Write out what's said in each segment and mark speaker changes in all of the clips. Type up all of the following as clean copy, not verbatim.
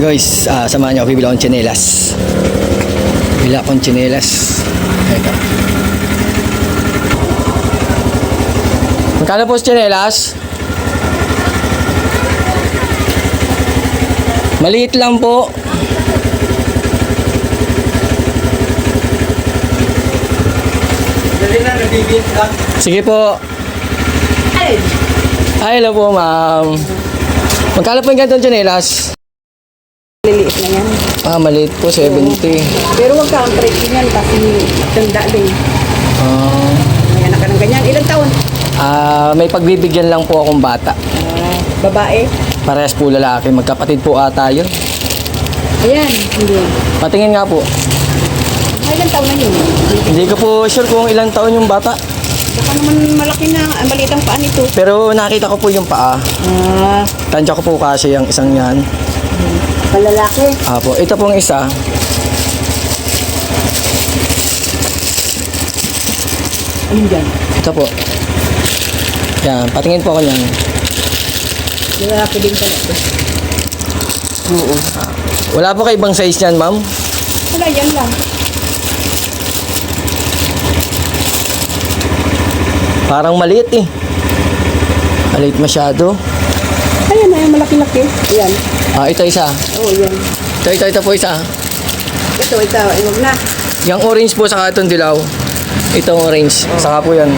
Speaker 1: Guys, samahan niyo ako, bibili akong tsinelas. Bibili akong tsinelas. Ito. Magkano po sa tsinelas? Maliit lang po. Sige po. Ay, hello po, ma'am. Magkano po yung ganitong tsinelas?
Speaker 2: Liliit na yan.
Speaker 1: Maliit po, 70.
Speaker 2: Pero wag ka ang presyo niyan kasi tanda din. May anak ka ng ganyan. Ilang taon?
Speaker 1: May pagbibigyan lang po akong bata.
Speaker 2: Babae?
Speaker 1: Parehas po lalaki. Magkapatid po ata yun.
Speaker 2: Ayan. Hindi.
Speaker 1: Patingin nga po.
Speaker 2: Ilang taon na yun?
Speaker 1: Hindi ko po sure kung ilang taon yung bata.
Speaker 2: Saka naman malaki na. Maliit ang paan ito.
Speaker 1: Pero nakita ko po yung paa. Tansya ko po kasi yung isang yan.
Speaker 2: Palalaki?
Speaker 1: Apo, ito pong isa.
Speaker 2: Alin dyan?
Speaker 1: Ito po. Yan, patingin po ako yan.
Speaker 2: Lalaki din pala ito.
Speaker 1: Oo. Wala po kayo ibang size yan, ma'am?
Speaker 2: Wala, yan lang.
Speaker 1: Parang maliit eh. Maliit masyado.
Speaker 2: Ayan, ayan, malaki-laki. Ayan.
Speaker 1: Ito isa.
Speaker 2: Oo, yan.
Speaker 1: Ito po isa.
Speaker 2: Ito. Iwag na.
Speaker 1: Yung orange po saka itong dilaw. Itong orange. Saka po yan.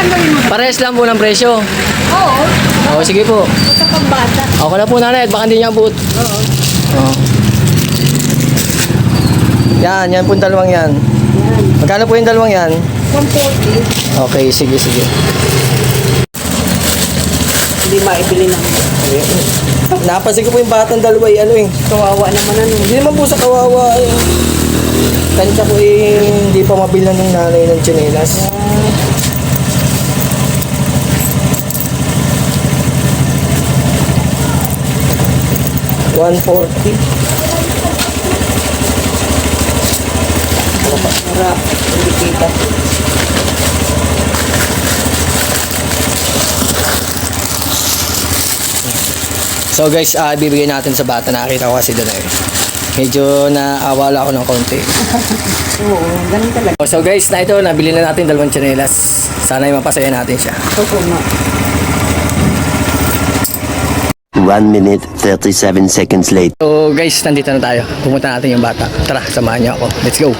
Speaker 2: Tanggalin mo.
Speaker 1: Parehas lang po ng presyo.
Speaker 2: Oo.
Speaker 1: Sige po.
Speaker 2: Sa pagbata.
Speaker 1: Ako na po nanay at baka hindi niya abot.
Speaker 2: Oo.
Speaker 1: Yan po yung dalawang yan.
Speaker 2: Yan.
Speaker 1: Magkano po yung dalawang yan?
Speaker 2: 140.
Speaker 1: Okay, sige.
Speaker 2: Hindi maibili na.
Speaker 1: Napansin ko po yung batang dalawa
Speaker 2: Kawawa naman ano.
Speaker 1: Hindi naman po sa kawawa eh. Tansya ko hindi pa mabilan ng nanay ng tsinelas. $140.
Speaker 2: Mura. Hindi kita.
Speaker 1: So guys, bibigyan natin sa bata. Nakita ko kasi doon eh. Medyo naawala ako ng konti.
Speaker 2: Oo, ganun talaga.
Speaker 1: So guys, nabili na natin dalawang tsinelas. Sana mapasaya natin siya.
Speaker 2: Oo nga.
Speaker 3: 1 minute 37 seconds later.
Speaker 1: So guys, nandito na tayo. Pumunta natin yung bata. Tara, samahan niyo ako. Let's go.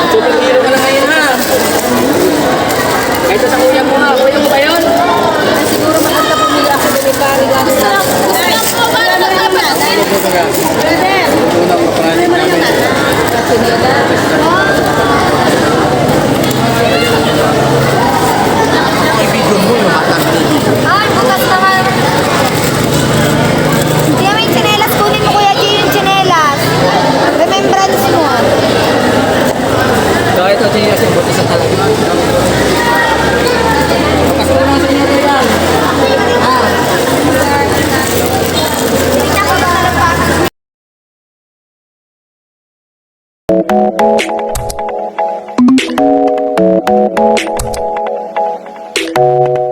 Speaker 1: Superhero ka na ngayon ha. Ito sa kuya mo ha. Kuya mo ba yun?
Speaker 2: Siguro maganda pumili ako ng pari gano'n na.
Speaker 4: Ay, bukas naman. Hindi may tsinelas. Kunin mo Kuya G yung tsinelas. Remembrance mo.
Speaker 1: So ito tsinelas yung buti sa talaga. Pasunan sa inyo ito yan.
Speaker 4: Thank you.